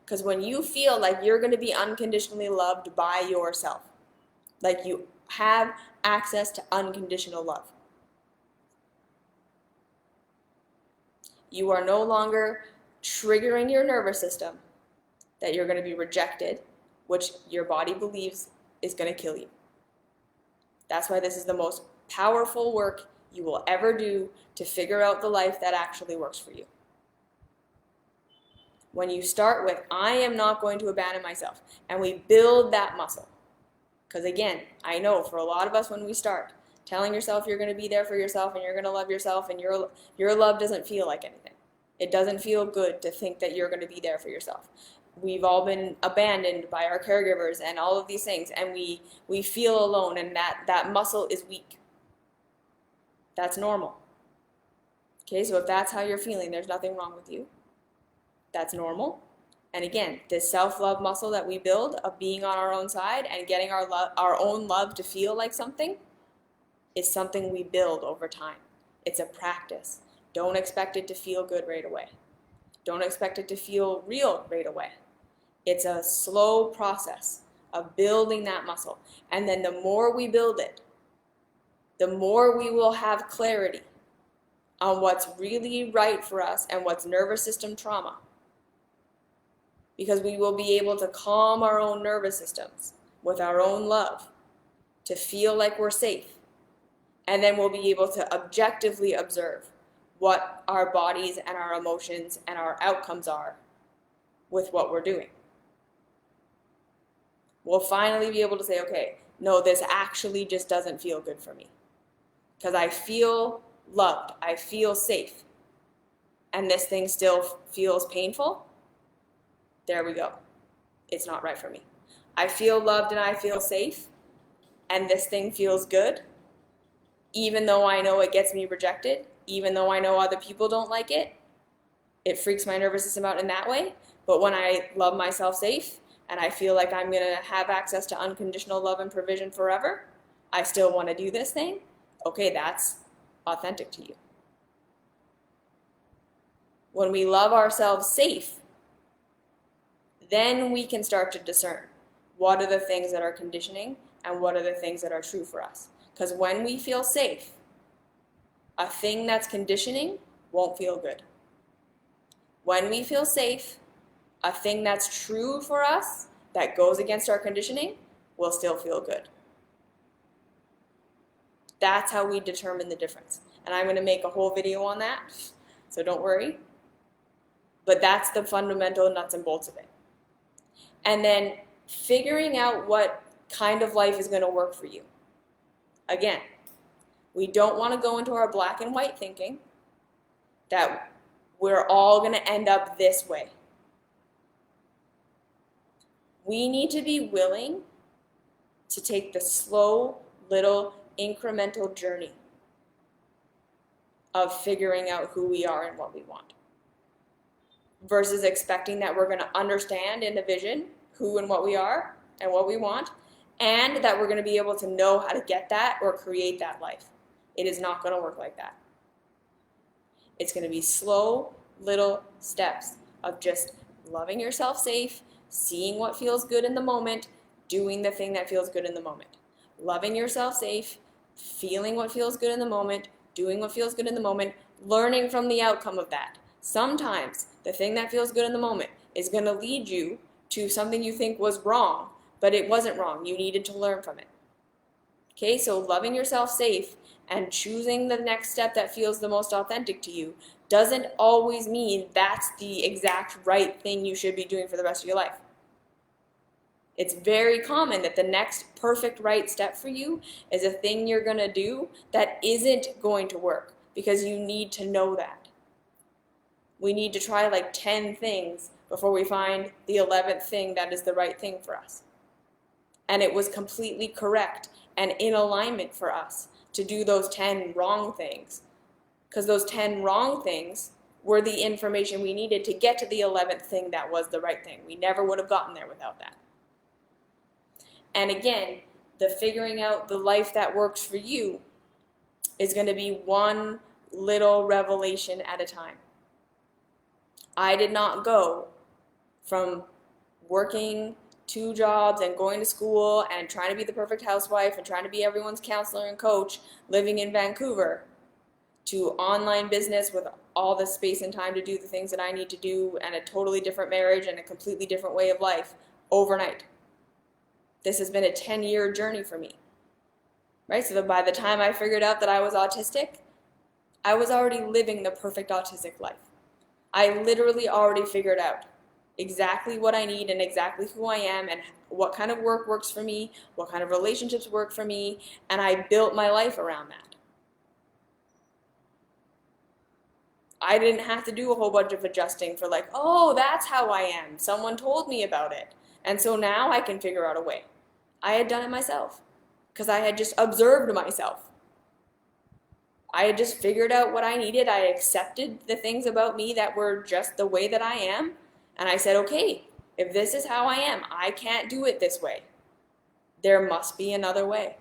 Because when you feel like you're going to be unconditionally loved by yourself, like you have access to unconditional love, you are no longer triggering your nervous system that you're going to be rejected, which your body believes is going to kill you. That's why this is the most powerful work you will ever do to figure out the life that actually works for you. When you start with, I am not going to abandon myself, and we build that muscle. Because again, I know for a lot of us when we start, telling yourself you're going to be there for yourself and you're going to love yourself, and your love doesn't feel like anything. It doesn't feel good to think that you're going to be there for yourself. We've all been abandoned by our caregivers and all of these things, and we feel alone, and that muscle is weak. That's normal. Okay, so if that's how you're feeling, there's nothing wrong with you. That's normal. And again, this self-love muscle that we build of being on our own side and getting our own love to feel like something is something we build over time. It's a practice. Don't expect it to feel good right away. Don't expect it to feel real right away. It's a slow process of building that muscle. And then the more we build it, the more we will have clarity on what's really right for us and what's nervous system trauma. Because we will be able to calm our own nervous systems with our own love to feel like we're safe. And then we'll be able to objectively observe what our bodies and our emotions and our outcomes are with what we're doing. We'll finally be able to say, okay, no, this actually just doesn't feel good for me. Because I feel loved, I feel safe, and this thing still feels painful. There we go. It's not right for me. I feel loved and I feel safe, and this thing feels good, even though I know it gets me rejected, even though I know other people don't like it. It freaks my nervous system out in that way. But when I love myself safe and I feel like I'm going to have access to unconditional love and provision forever, I still want to do this thing. Okay, that's authentic to you. When we love ourselves safe, then we can start to discern what are the things that are conditioning and what are the things that are true for us. Because when we feel safe, a thing that's conditioning won't feel good. When we feel safe, a thing that's true for us that goes against our conditioning will still feel good. That's how we determine the difference. And I'm going to make a whole video on that, so don't worry. But that's the fundamental nuts and bolts of it. And then figuring out what kind of life is going to work for you. Again, we don't want to go into our black and white thinking that we're all going to end up this way. We need to be willing to take the slow, little, incremental journey of figuring out who we are and what we want, versus expecting that we're going to understand in the vision who and what we are and what we want, and that we're going to be able to know how to get that or create that life. It is not going to work like that. It's going to be slow, little steps of just loving yourself safe, seeing what feels good in the moment, doing the thing that feels good in the moment. Loving yourself safe, feeling what feels good in the moment, doing what feels good in the moment, learning from the outcome of that. Sometimes the thing that feels good in the moment is going to lead you to something you think was wrong, but it wasn't wrong. You needed to learn from it. Okay, so loving yourself safe and choosing the next step that feels the most authentic to you doesn't always mean that's the exact right thing you should be doing for the rest of your life. It's very common that the next perfect right step for you is a thing you're going to do that isn't going to work, because you need to know that. We need to try like 10 things before we find the 11th thing that is the right thing for us. And it was completely correct and in alignment for us to do those 10 wrong things, because those 10 wrong things were the information we needed to get to the 11th thing that was the right thing. We never would have gotten there without that. And again, the figuring out the life that works for you is going to be one little revelation at a time. I did not go from working 2 jobs and going to school and trying to be the perfect housewife and trying to be everyone's counselor and coach living in Vancouver to online business with all the space and time to do the things that I need to do, and a totally different marriage and a completely different way of life overnight. This has been a 10-year journey for me, right? So that by the time I figured out that I was autistic, I was already living the perfect autistic life. I literally already figured out exactly what I need and exactly who I am and what kind of work works for me, what kind of relationships work for me, and I built my life around that. I didn't have to do a whole bunch of adjusting for like, oh, that's how I am. Someone told me about it. And so now I can figure out a way. I had done it myself because I had just observed myself. I had just figured out what I needed. I accepted the things about me that were just the way that I am. And I said, okay, if this is how I am, I can't do it this way. There must be another way.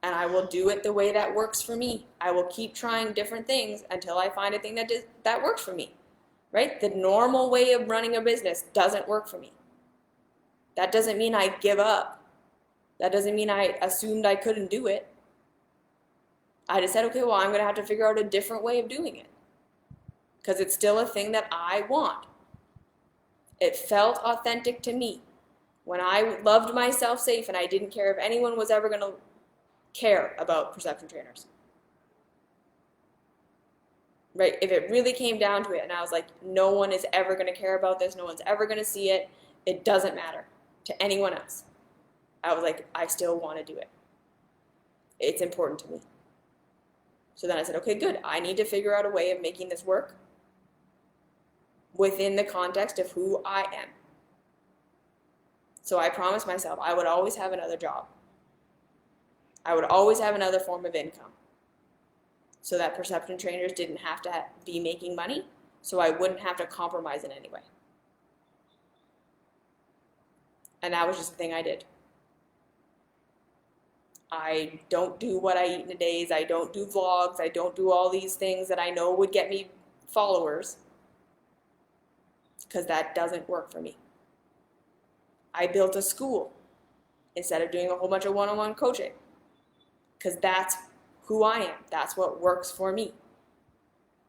And I will do it the way that works for me. I will keep trying different things until I find a thing that works for me, right? The normal way of running a business doesn't work for me. That doesn't mean I give up. That doesn't mean I assumed I couldn't do it. I just said, okay, well, I'm going to have to figure out a different way of doing it because it's still a thing that I want. It felt authentic to me. When I loved myself safe and I didn't care if anyone was ever going to care about perception trainers. Right? If it really came down to it and I was like, no one is ever going to care about this, no one's ever going to see it, it doesn't matter to anyone else. I was like, I still want to do it. It's important to me. So then I said, okay, good. I need to figure out a way of making this work within the context of who I am. So I promised myself I would always have another job. I would always have another form of income so that perception trainers didn't have to be making money, so I wouldn't have to compromise in any way. And that was just the thing I did. I don't do what I eat in a days. I don't do vlogs. I don't do all these things that I know would get me followers because that doesn't work for me. I built a school instead of doing a whole bunch of one-on-one coaching because that's who I am. That's what works for me.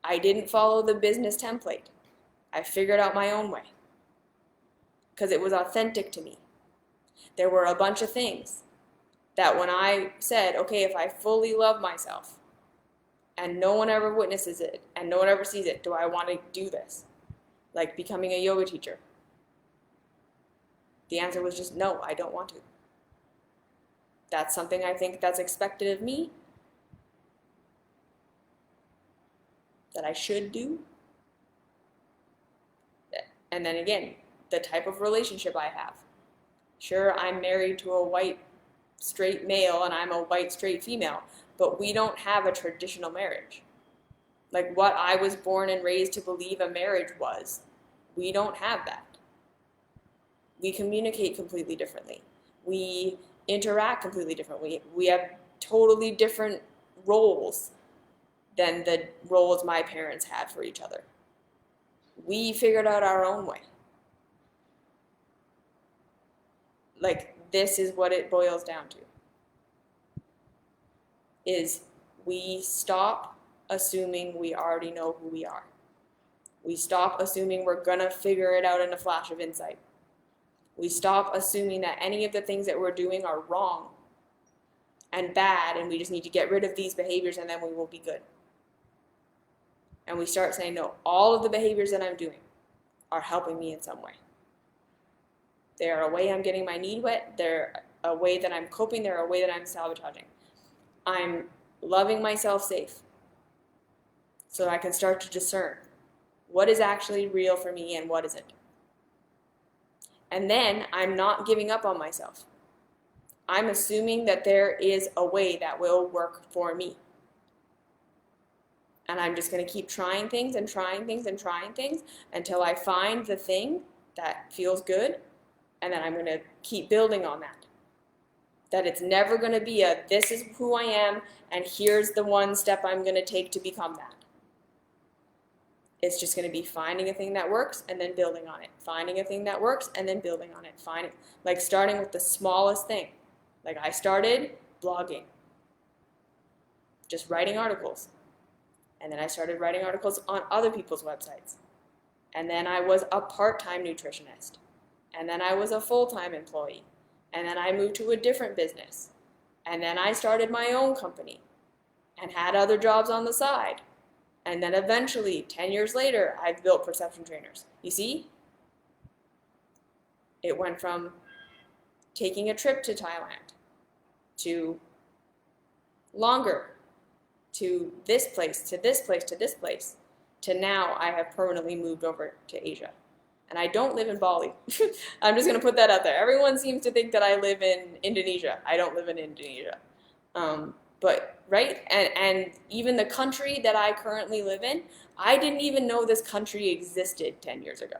I didn't follow the business template. I figured out my own way because it was authentic to me. There were a bunch of things that when I said, okay, if I fully love myself and no one ever witnesses it and no one ever sees it, do I want to do this? Like becoming a yoga teacher. The answer was just no, I don't want to. That's something I think that's expected of me, that I should do. And then again, the type of relationship I have. Sure, I'm married to a white straight male and I'm a white straight female, but we don't have a traditional marriage. Like what I was born and raised to believe a marriage was, we don't have that. We communicate completely differently. We interact completely differently. We have totally different roles than the roles my parents had for each other. We figured out our own way. Like, this is what it boils down to. Is we stop assuming we already know who we are. We stop assuming we're gonna figure it out in a flash of insight. We stop assuming that any of the things that we're doing are wrong and bad, and we just need to get rid of these behaviors and then we will be good. And we start saying, no, all of the behaviors that I'm doing are helping me in some way. They're a way I'm getting my need wet. They're a way that I'm coping. They're a way that I'm sabotaging. I'm loving myself safe so I can start to discern what is actually real for me and what isn't. And then I'm not giving up on myself. I'm assuming that there is a way that will work for me. And I'm just going to keep trying things and trying things and trying things until I find the thing that feels good. And then I'm going to keep building on that. That it's never going to be a, this is who I am, and here's the one step I'm going to take to become that. It's just going to be finding a thing that works and then building on it. Finding a thing that works and then building on it. Like starting with the smallest thing. Like I started blogging. Just writing articles. And then I started writing articles on other people's websites. And then I was a part-time nutritionist. And then I was a full-time employee. And then I moved to a different business. And then I started my own company and had other jobs on the side. And then eventually, 10 years later, I've built Perception Trainers. You see? It went from taking a trip to Thailand to longer, to this place, to this place, to this place, to now I have permanently moved over to Asia. And I don't live in Bali. I'm just going to put that out there. Everyone seems to think that I live in Indonesia. I don't live in Indonesia. But, right? And even the country that I currently live in, I didn't even know this country existed 10 years ago.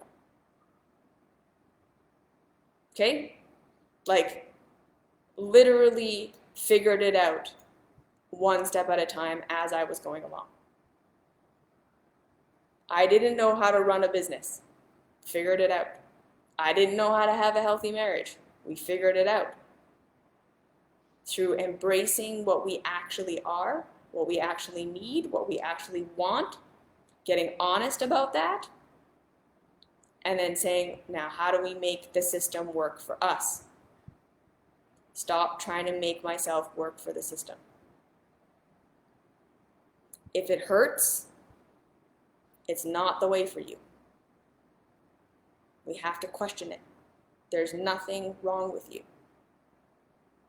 Okay? Like, literally figured it out one step at a time as I was going along. I didn't know how to run a business. Figured it out. I didn't know how to have a healthy marriage. We figured it out. Through embracing what we actually are, what we actually need, what we actually want, getting honest about that, and then saying, now how do we make the system work for us? Stop trying to make myself work for the system. If it hurts, it's not the way for you. We have to question it. There's nothing wrong with you.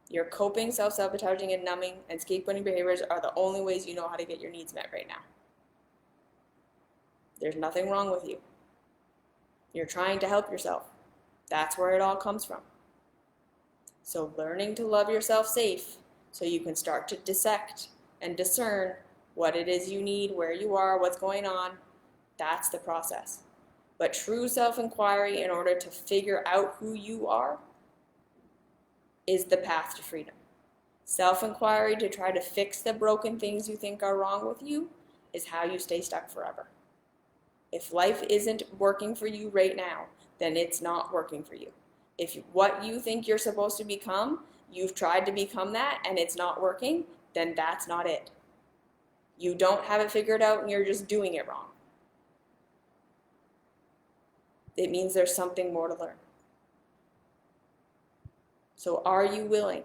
Your coping, self-sabotaging, and numbing and scapegoating behaviors are the only ways you know how to get your needs met right now. There's nothing wrong with you. You're trying to help yourself. That's where it all comes from. So learning to love yourself safe so you can start to dissect and discern what it is you need, where you are, what's going on, that's the process. But true self-inquiry in order to figure out who you are is the path to freedom. Self-inquiry to try to fix the broken things you think are wrong with you is how you stay stuck forever. If life isn't working for you right now, then it's not working for you. If what you think you're supposed to become, you've tried to become that and it's not working, then that's not it. You don't have it figured out and you're just doing it wrong. It means there's something more to learn. So are you willing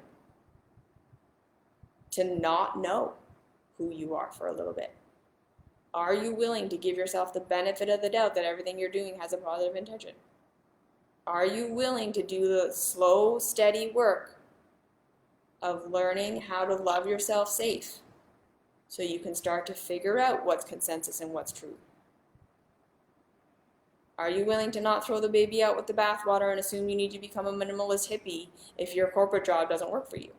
to not know who you are for a little bit? Are you willing to give yourself the benefit of the doubt that everything you're doing has a positive intention? Are you willing to do the slow, steady work of learning how to love yourself safe so you can start to figure out what's consensus and what's true. Are you willing to not throw the baby out with the bathwater and assume you need to become a minimalist hippie if your corporate job doesn't work for you?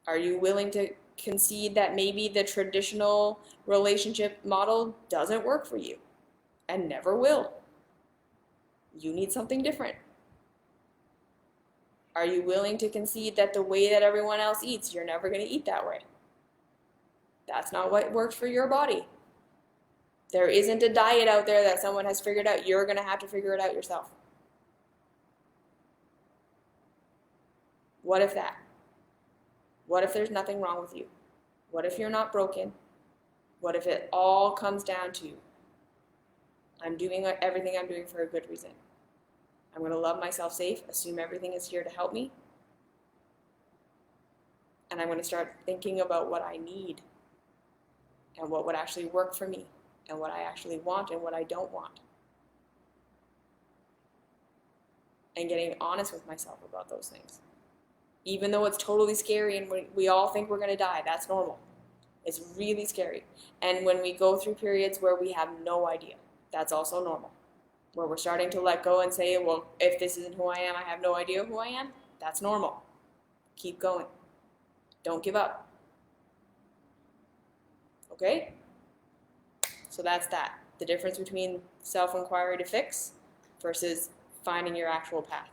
Are you willing to concede that maybe the traditional relationship model doesn't work for you and never will? You need something different. Are you willing to concede that the way that everyone else eats, you're never going to eat that way? That's not what works for your body. There isn't a diet out there that someone has figured out. You're going to have to figure it out yourself. What if that? What if there's nothing wrong with you? What if you're not broken? What if it all comes down to, I'm doing everything I'm doing for a good reason. I'm going to love myself safe, assume everything is here to help me, and I'm going to start thinking about what I need and what would actually work for me and what I actually want and what I don't want. And getting honest with myself about those things. Even though it's totally scary and we all think we're going to die, that's normal. It's really scary. And when we go through periods where we have no idea, that's also normal. Where we're starting to let go and say, well, if this isn't who I am, I have no idea who I am, that's normal. Keep going. Don't give up. Okay? So that's that. The difference between self-inquiry to fix versus finding your actual path.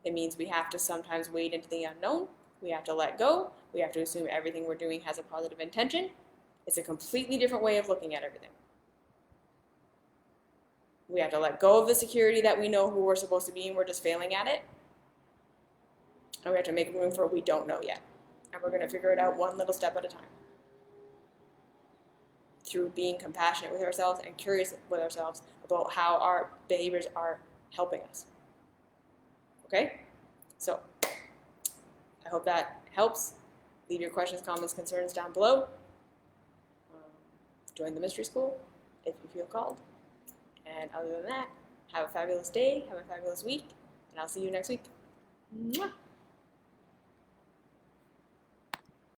It means we have to sometimes wade into the unknown. We have to let go. We have to assume everything we're doing has a positive intention. It's a completely different way of looking at everything. We have to let go of the security that we know who we're supposed to be and we're just failing at it. And we have to make room for what we don't know yet. And we're going to figure it out one little step at a time. Through being compassionate with ourselves and curious with ourselves about how our behaviors are helping us. Okay? So, I hope that helps. Leave your questions, comments, concerns down below. Join the mystery school if you feel called. And other than that, have a fabulous day, have a fabulous week, and I'll see you next week. Mwah!